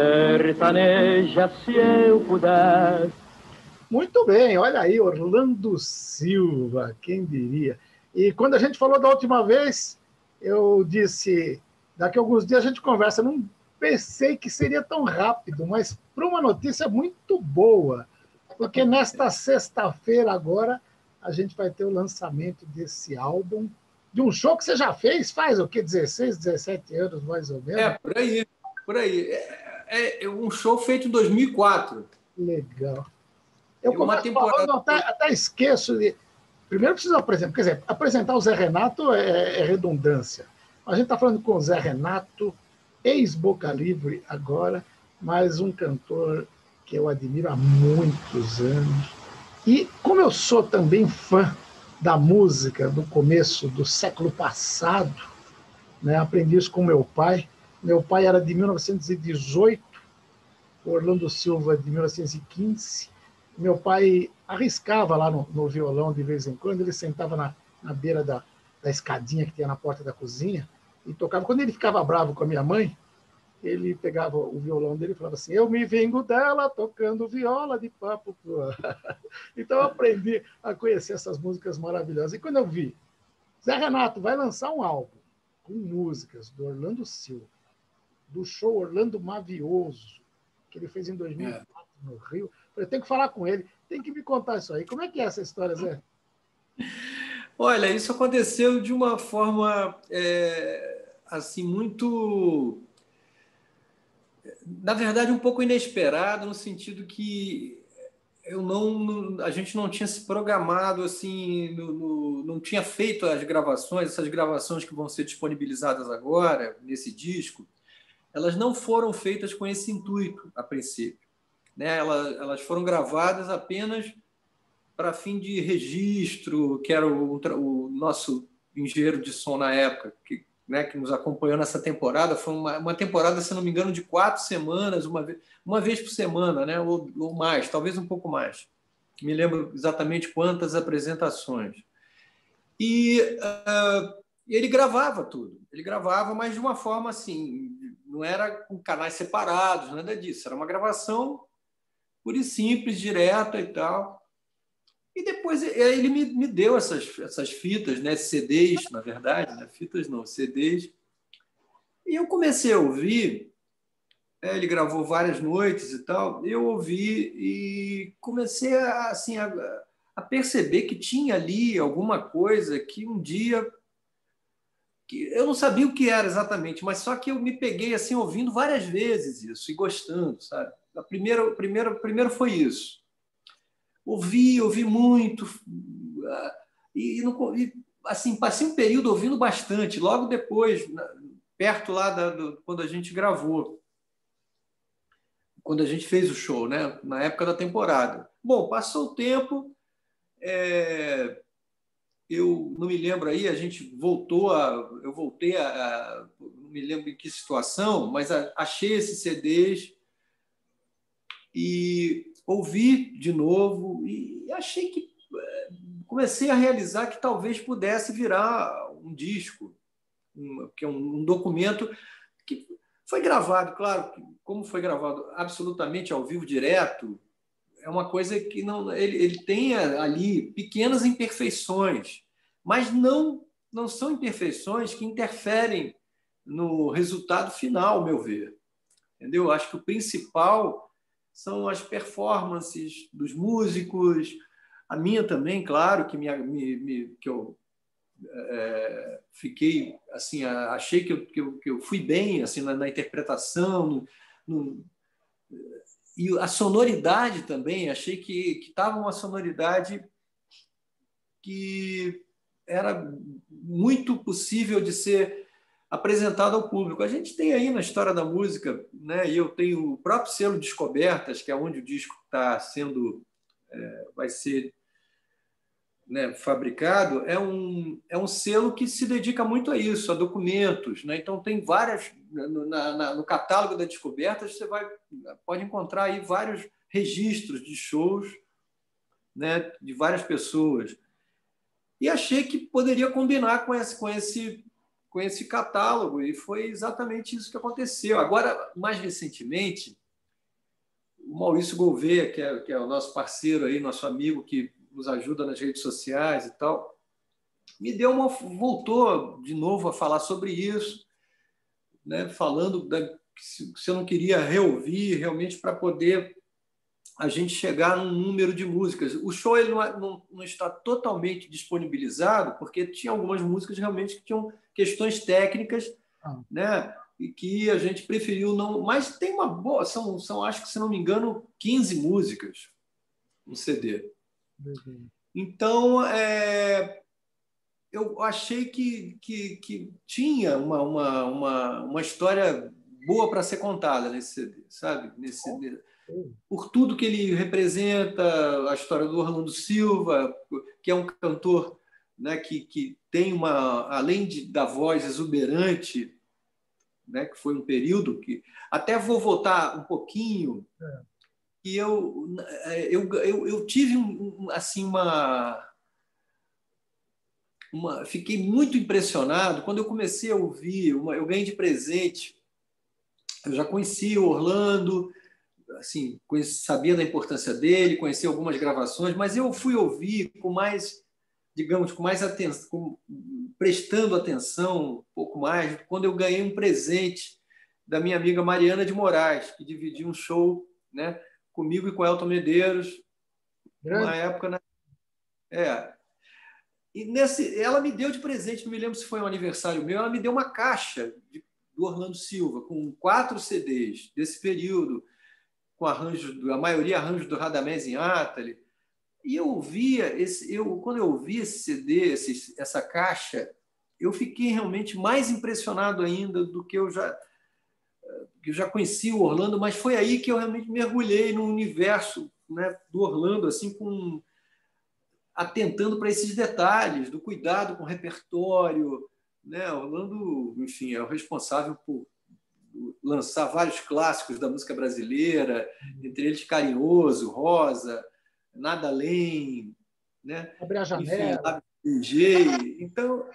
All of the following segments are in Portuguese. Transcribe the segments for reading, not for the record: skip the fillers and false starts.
sertaneja se eu puder. Muito bem, olha aí, Orlando Silva, quem diria. E quando a gente falou da última vez, eu disse, daqui a alguns dias a gente conversa. Não pensei que seria tão rápido, mas para uma notícia muito boa, porque nesta sexta-feira agora a gente vai ter o lançamento desse álbum, de um show que você já fez, faz o quê? 16, 17 anos, mais ou menos? Por aí, por aí. É um show feito em 2004. Legal. Eu uma começo temporada... falando, até esqueço de... Primeiro preciso apresentar, quer dizer, apresentar o Zé Renato é redundância. A gente está falando com o Zé Renato, ex-Boca Livre agora, mas um cantor que eu admiro há muitos anos. E como eu sou também fã da música do começo do século passado, né, aprendi isso com meu pai. Meu pai era de 1918, Orlando Silva de 1915. Meu pai arriscava lá no violão de vez em quando, ele sentava na beira da escadinha que tinha na porta da cozinha e tocava. Quando ele ficava bravo com a minha mãe, ele pegava o violão dele e falava assim: eu me vingo dela tocando viola de papo pro ar. Então eu aprendi a conhecer essas músicas maravilhosas. E quando eu vi, Zé Renato vai lançar um álbum com músicas do Orlando Silva, do show Orlando Mavioso, que ele fez em 2004 no Rio. Eu tenho que falar com ele, tem que me contar isso aí. Como é que é essa história, Zé? Olha, isso aconteceu de uma forma assim muito, na verdade, um pouco inesperada, no sentido que a gente não tinha se programado assim, não tinha feito as gravações, essas gravações que vão ser disponibilizadas agora nesse disco, elas não foram feitas com esse intuito a princípio, né? Elas foram gravadas apenas para fim de registro, que era o nosso engenheiro de som na época, que nos acompanhou nessa temporada. Foi uma temporada, se não me engano, de 4 semanas, uma vez por semana, né? ou mais, talvez um pouco mais. Me lembro exatamente quantas apresentações. E ele gravava tudo. Ele gravava, mas de uma forma assim, não era com canais separados, nada disso. Era uma gravação pura e simples, direta e tal. E depois ele me deu essas fitas, né? CDs, na verdade, né? Fitas não, CDs. E eu comecei a ouvir. Ele gravou várias noites e tal. Eu ouvi e comecei a perceber que tinha ali alguma coisa que um dia... que eu não sabia o que era exatamente, mas só que eu me peguei assim ouvindo várias vezes isso e gostando, sabe? Primeiro foi isso. Ouvi muito, e assim, passei um período ouvindo bastante, logo depois, perto lá quando a gente gravou, quando a gente fez o show, né? Na época da temporada. Bom, passou o tempo, eu não me lembro aí, eu voltei não me lembro em que situação, mas achei esses CDs e ouvi de novo e achei que comecei a realizar que talvez pudesse virar um disco, que é um documento que foi gravado, claro, como foi gravado absolutamente ao vivo, direto, é uma coisa que não, ele tem ali pequenas imperfeições, mas não são imperfeições que interferem no resultado final, ao meu ver. Entendeu? Acho que o principal são as performances dos músicos, a minha também, claro, que eu fiquei assim, achei que eu fui bem assim na interpretação, e a sonoridade também, achei que estava uma sonoridade que era muito possível de ser apresentado ao público. A gente tem aí na história da música, né? E eu tenho o próprio selo Descobertas, que é onde o disco está sendo, vai ser, né, fabricado, é um selo que se dedica muito a isso, a documentos, né? Então tem várias no catálogo da Descobertas, você pode encontrar aí vários registros de shows, né, de várias pessoas. E achei que poderia combinar com com esse catálogo, e foi exatamente isso que aconteceu. Agora, mais recentemente, o Maurício Gouveia, que é o nosso parceiro aí, nosso amigo que nos ajuda nas redes sociais e tal, voltou de novo a falar sobre isso, né? Falando se eu não queria reouvir realmente para poder a gente chegar num número de músicas. O show ele não está totalmente disponibilizado, porque tinha algumas músicas realmente que tinham questões técnicas, né? E que a gente preferiu não. Mas tem uma boa. Acho que, se não me engano, 15 músicas no CD. Então, eu achei que tinha uma história boa para ser contada nesse CD, sabe? Nesse CD. Por tudo que ele representa, a história do Orlando Silva, que é um cantor, né, que tem além da voz exuberante, né, que foi um período que até vou voltar um pouquinho, que eu tive assim fiquei muito impressionado quando eu comecei a ouvir, eu ganhei de presente, eu já conhecia o Orlando, assim, sabia da importância dele, conheci algumas gravações, mas eu fui ouvir com mais, digamos, com mais atenção, prestando atenção um pouco mais, quando eu ganhei um presente da minha amiga Mariana de Moraes, que dividiu um show, né, comigo e com Elton Medeiros, numa época, né? E ela me deu de presente, não me lembro se foi um aniversário meu, ela me deu uma caixa do Orlando Silva, com 4 CDs desse período, com a maioria arranjos do Radamés Inátali. E quando eu ouvi esse CD, essa caixa, eu fiquei realmente mais impressionado ainda do que eu já conhecia o Orlando, mas foi aí que eu realmente mergulhei no universo, né, do Orlando, assim, atentando para esses detalhes, do cuidado com o repertório, né? Orlando, enfim, é o responsável por lançar vários clássicos da música brasileira, entre eles Carinhoso, Rosa, Nada Além, né? Abre a Janela. Enfim, então,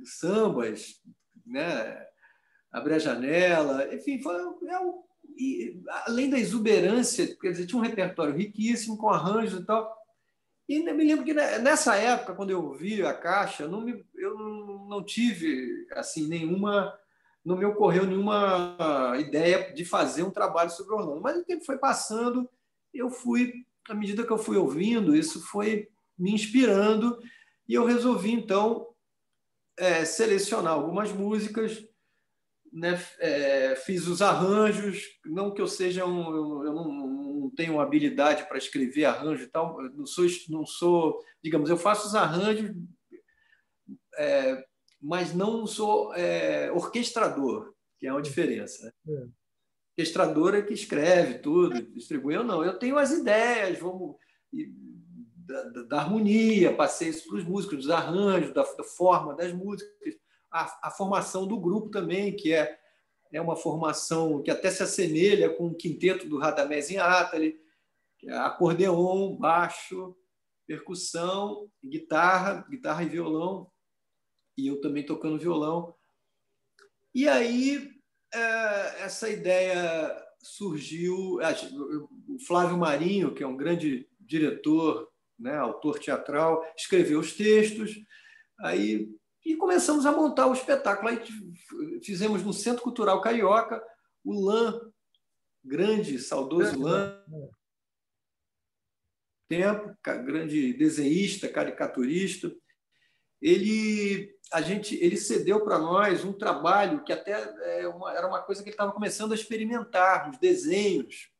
sambas, né? Abre a Janela, enfim, além da exuberância, quer dizer, tinha um repertório riquíssimo, com arranjos e tal. E me lembro que nessa época, quando eu vi a caixa, eu não tive assim não me ocorreu nenhuma ideia de fazer um trabalho sobre Orlando. Mas o tempo foi passando, à medida que eu fui ouvindo, isso foi me inspirando e eu resolvi então selecionar algumas músicas, né? Fiz os arranjos, não que eu não tenho habilidade para escrever arranjo e tal, não sou, digamos, eu faço os arranjos, mas não sou orquestrador, que é uma diferença, né? Orquestrador é que escreve tudo, distribui. Eu não, eu tenho as ideias, da harmonia, passei isso para os músicos, dos arranjos, da forma das músicas, a formação do grupo também, que é uma formação que até se assemelha com o quinteto do Radamés Inátali, que é acordeon, baixo, percussão, guitarra e violão, e eu também tocando violão. E aí essa ideia surgiu, o Flávio Marinho, que é um grande diretor, né, autor teatral, escreveu os textos, e começamos a montar o espetáculo. Aí fizemos no Centro Cultural Carioca, o Lan, grande, saudoso Lan, grande desenhista, caricaturista. Ele cedeu para nós um trabalho que até era uma coisa que ele estava começando a experimentar, os desenhos.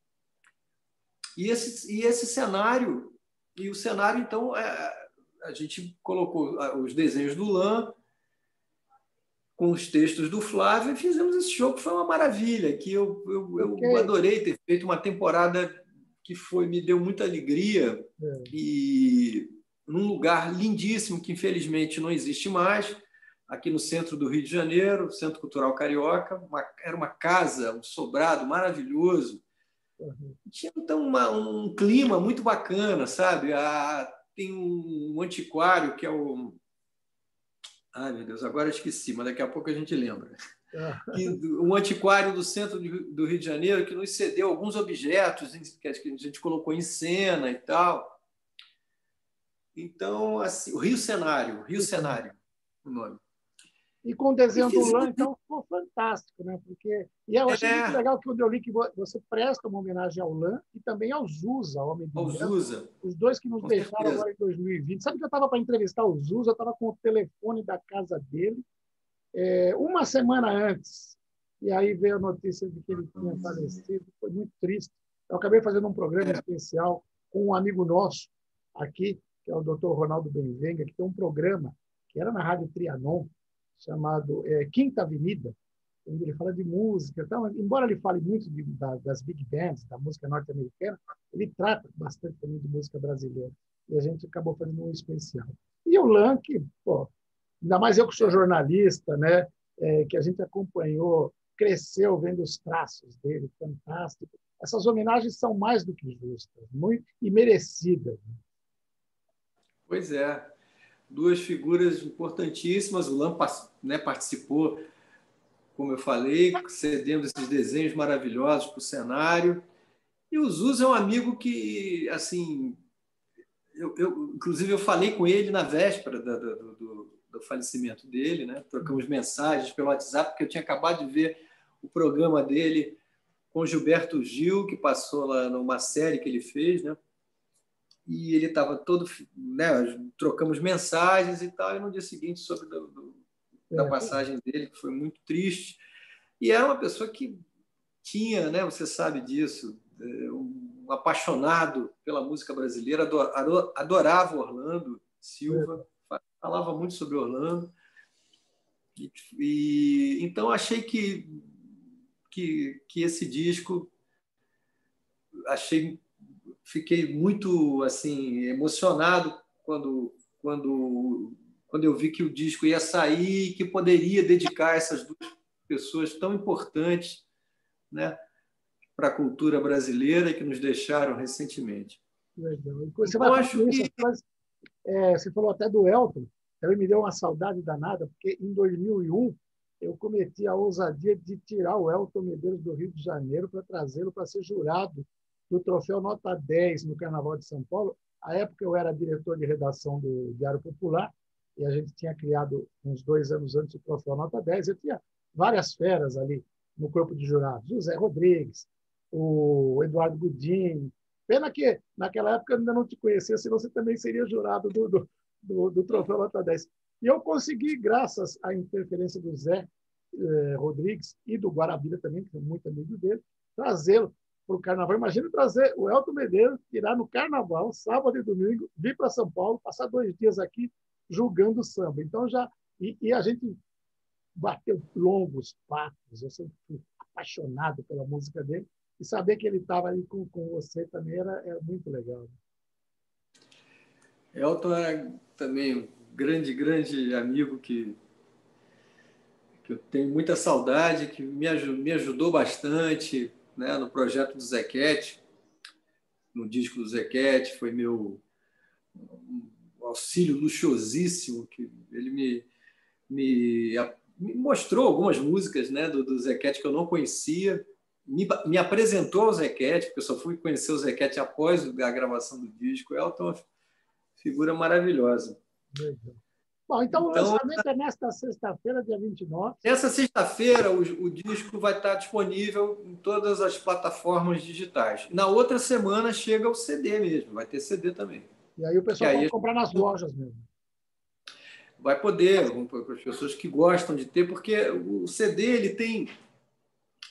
E esse cenário, então, a gente colocou os desenhos do Lan com os textos do Flávio e fizemos esse show, que foi uma maravilha, que eu adorei ter feito uma temporada que me deu muita alegria, e num lugar lindíssimo que infelizmente não existe mais, aqui no centro do Rio de Janeiro, Centro Cultural Carioca. Era uma casa, um sobrado maravilhoso. Tinha então um clima muito bacana, sabe? Tem um antiquário que é Ai, meu Deus, agora eu esqueci, mas daqui a pouco a gente lembra. Ah, Um antiquário do centro do Rio de Janeiro que nos cedeu alguns objetos que a gente colocou em cena e tal. Então, assim, o Rio Cenário, o nome. e com o E desenho do fiz Lan, então, ficou fantástico, né? Porque, e eu achei muito é, legal que quando eu li que você presta uma homenagem ao Lan e também ao Zusa, Homem de ao Mesmo, Zusa, os dois que nos com deixaram certeza. agora em 2020. Sabe que eu estava para entrevistar o Zusa, eu estava com o telefone da casa dele, uma semana antes, e aí veio a notícia de que ele tinha falecido, foi muito triste. Eu acabei fazendo um programa É, especial com um amigo nosso aqui, que é o Dr. Ronaldo Benvenga, que tem um programa que era na Rádio Trianon, chamado Quinta Avenida, onde ele fala de música. Então, embora ele fale muito das big bands, da música norte-americana, ele trata bastante também de música brasileira. E a gente acabou fazendo um especial. E o Lan, que, pô, ainda mais eu que sou jornalista, né, que a gente acompanhou, cresceu vendo os traços dele, fantástico. Essas homenagens são mais do que justas, muito e merecidas. pois é, duas figuras importantíssimas. O Lan, né, participou, como eu falei, cedendo esses desenhos maravilhosos para o cenário. E o Zuz é um amigo que, assim, inclusive eu falei com ele na véspera do falecimento dele, né? Trocamos mensagens pelo WhatsApp, porque eu tinha acabado de ver o programa dele com Gilberto Gil, que passou lá numa série que ele fez, né? E ele estava todo, né? Trocamos mensagens e tal, e no dia seguinte sobre da É, passagem dele, que foi muito triste. E era uma pessoa que tinha, né? Você sabe disso, um apaixonado pela música brasileira, adorava Orlando Silva, falava muito sobre Orlando. Então achei que esse disco, achei, fiquei muito assim emocionado quando quando eu vi que o disco ia sair e que poderia dedicar essas duas pessoas tão importantes, né, para a cultura brasileira e que nos deixaram recentemente. legal. E você vai Então falando acho isso, que você falou até do Elton, também me deu uma saudade danada, porque em 2001 eu cometi a ousadia de tirar o Elton Medeiros do Rio de Janeiro para trazê-lo para ser jurado do troféu Nota 10 no Carnaval de São Paulo. À época eu era diretor de redação do Diário Popular e a gente tinha criado, uns 2 anos antes, o troféu Nota 10. Eu tinha várias feras ali no corpo de jurados. O Zé Rodrigues, o Eduardo Godinho. Pena que naquela época eu ainda não te conhecia, senão você também seria jurado do troféu Nota 10. E eu consegui, graças à interferência do Zé Rodrigues e do Guarabira também, que é muito amigo dele, trazê-lo para o Carnaval. Imagina trazer o Elton Medeiros, tirar no Carnaval, sábado e domingo, vir para São Paulo, passar 2 dias aqui julgando o samba. Então já e a gente bateu longos papos. Eu sempre fui apaixonado pela música dele e saber que ele estava ali com você também era muito legal. Elton é também um grande, grande amigo que eu tenho muita saudade, que me ajudou bastante, né, no projeto do Zequete, no disco do Zequete, foi meu auxílio luxuosíssimo, que ele me mostrou algumas músicas, né, do Zequete que eu não conhecia, me apresentou ao Zequete, porque eu só fui conhecer o Zequete após a gravação do disco. Elton é uma figura maravilhosa. Legal. Bom, então o Então, lançamento é nesta sexta-feira, dia 29. nessa sexta-feira, o disco vai estar disponível em todas as plataformas digitais. Na outra semana chega o CD mesmo, vai ter CD também. E aí o Que pessoal aí pode comprar nas lojas mesmo. vai poder, para as pessoas que gostam de ter, porque o CD ele tem.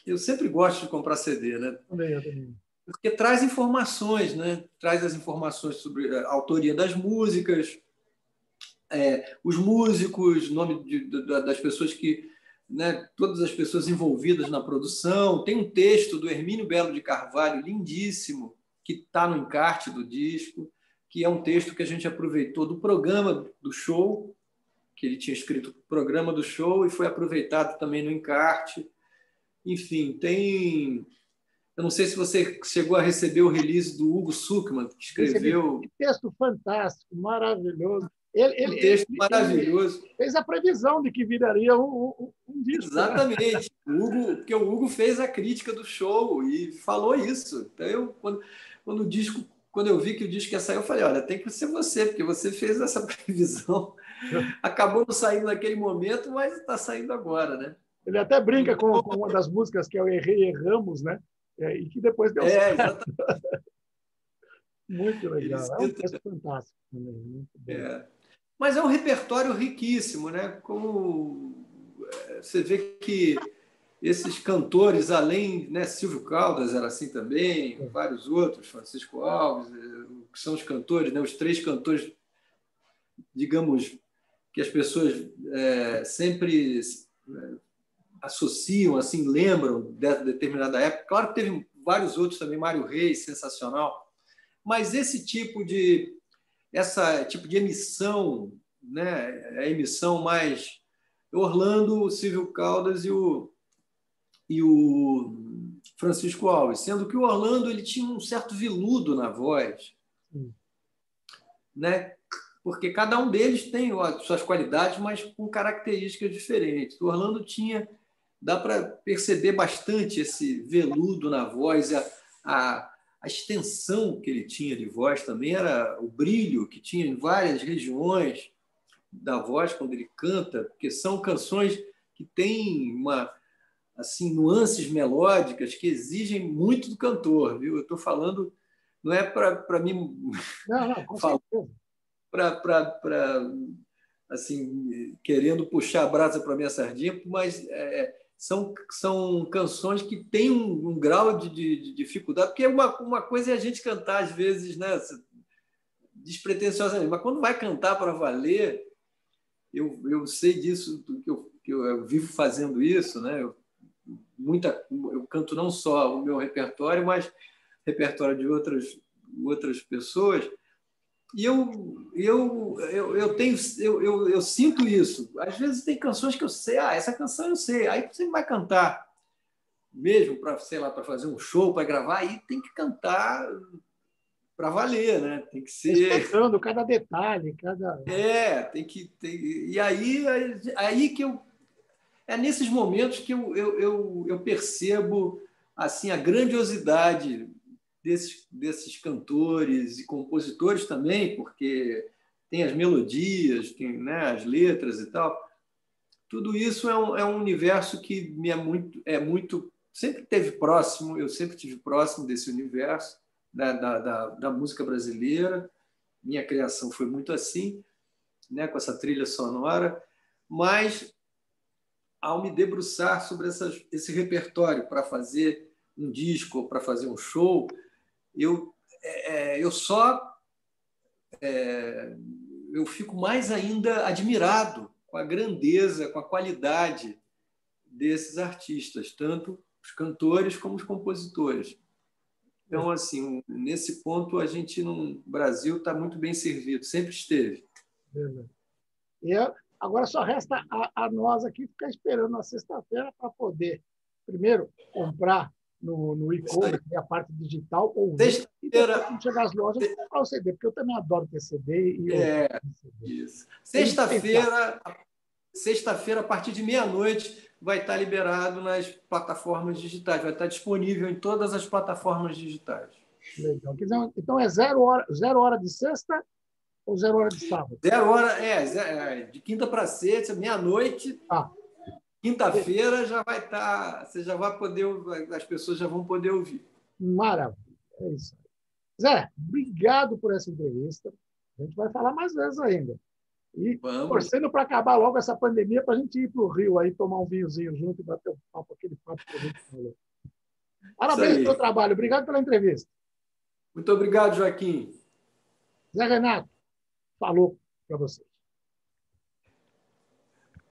Eu sempre gosto de comprar CD, né? Eu também. Porque traz informações, né? Traz as informações sobre a autoria das músicas, os músicos, nome das pessoas que, né, todas as pessoas envolvidas na produção. Tem um texto do Hermínio Belo de Carvalho, lindíssimo, que está no encarte do disco, que é um texto que a gente aproveitou do programa do show, que ele tinha escrito o programa do show e foi aproveitado também no encarte. Enfim, tem... Eu não sei se você chegou a receber o release do Hugo Suckman, que Recebi escreveu... que texto fantástico, maravilhoso. Um texto maravilhoso. Ele fez a previsão de que viraria um disco. Exatamente. Né? Porque o Hugo fez a crítica do show e falou isso. Então, quando eu vi que o disco ia sair, eu falei, olha, tem que ser você, porque você fez essa previsão. Acabou não saindo naquele momento, mas está saindo agora, né? Ele até brinca com uma das músicas, que é o Errei, Erramos, né? E que depois deu certo. Exatamente. Muito legal. É um texto fantástico também. Muito bom. Mas é um repertório riquíssimo, né? Como você vê que esses cantores, além, né, Silvio Caldas era assim também, vários outros, Francisco Alves, que são os cantores, né, os três cantores, digamos, que as pessoas sempre associam, assim, lembram de determinada época. Claro que teve vários outros também, Mário Reis, sensacional, mas esse tipo de emissão, né, a emissão mais Orlando, Silvio Caldas e o Francisco Alves, sendo que o Orlando ele tinha um certo veludo na voz, né? Porque cada um deles tem suas qualidades, mas com características diferentes. O Orlando dá para perceber bastante esse veludo na voz, a extensão que ele tinha de voz também, era o brilho que tinha em várias regiões da voz quando ele canta, porque são canções que têm assim, nuances melódicas que exigem muito do cantor, viu? Eu estou falando, não é para mim falar assim, querendo puxar a brasa para minha sardinha, mas são canções que têm um grau de dificuldade, porque uma coisa é a gente cantar, às vezes, né, despretensiosamente, mas quando vai cantar para valer, eu sei disso, que eu vivo fazendo isso, né? Eu canto não só o meu repertório, mas repertório de outras pessoas. E eu sinto isso. Às vezes tem canções que eu sei, essa canção eu sei. Aí você vai cantar mesmo para, sei lá, para fazer um show, para gravar, aí tem que cantar para valer, né? Tem que ser respeitando cada detalhe, e aí que é nesses momentos que eu percebo assim a grandiosidade desses cantores e compositores também, porque tem as melodias, tem, né, as letras e tal. Tudo isso é um universo que me é muito sempre teve próximo, eu sempre tive próximo desse universo da música brasileira. Minha criação foi muito assim, né, com essa trilha sonora, mas ao me debruçar sobre esse repertório para fazer um disco, para fazer um show, eu fico mais ainda admirado com a grandeza, com a qualidade desses artistas, tanto os cantores como os compositores. Então, assim, nesse ponto, a gente no Brasil está muito bem servido, sempre esteve. E agora só resta a nós aqui ficar esperando na sexta-feira para poder, primeiro, comprar no e-commerce, a parte digital, ouvir, e depois, quando chegar às lojas, comprar o CD, porque eu também adoro ter CD. Isso. Sexta-feira, a partir de meia-noite, vai estar liberado nas plataformas digitais, vai estar disponível em todas as plataformas digitais. Legal. Então é 0 hora de sexta ou 0 hora de sábado? 0 hora, de quinta para sexta, meia-noite. Quinta-feira já vai estar, você já vai poder, as pessoas já vão poder ouvir. Maravilha, é isso. Zé, obrigado por essa entrevista. A gente vai falar mais vezes ainda. E torcendo para acabar logo essa pandemia, para a gente ir para o Rio aí, tomar um vinhozinho junto e bater um papo, aquele papo que a gente falou. Parabéns pelo trabalho. Obrigado pela entrevista. Muito obrigado, Joaquim. Zé Renato, falou para você.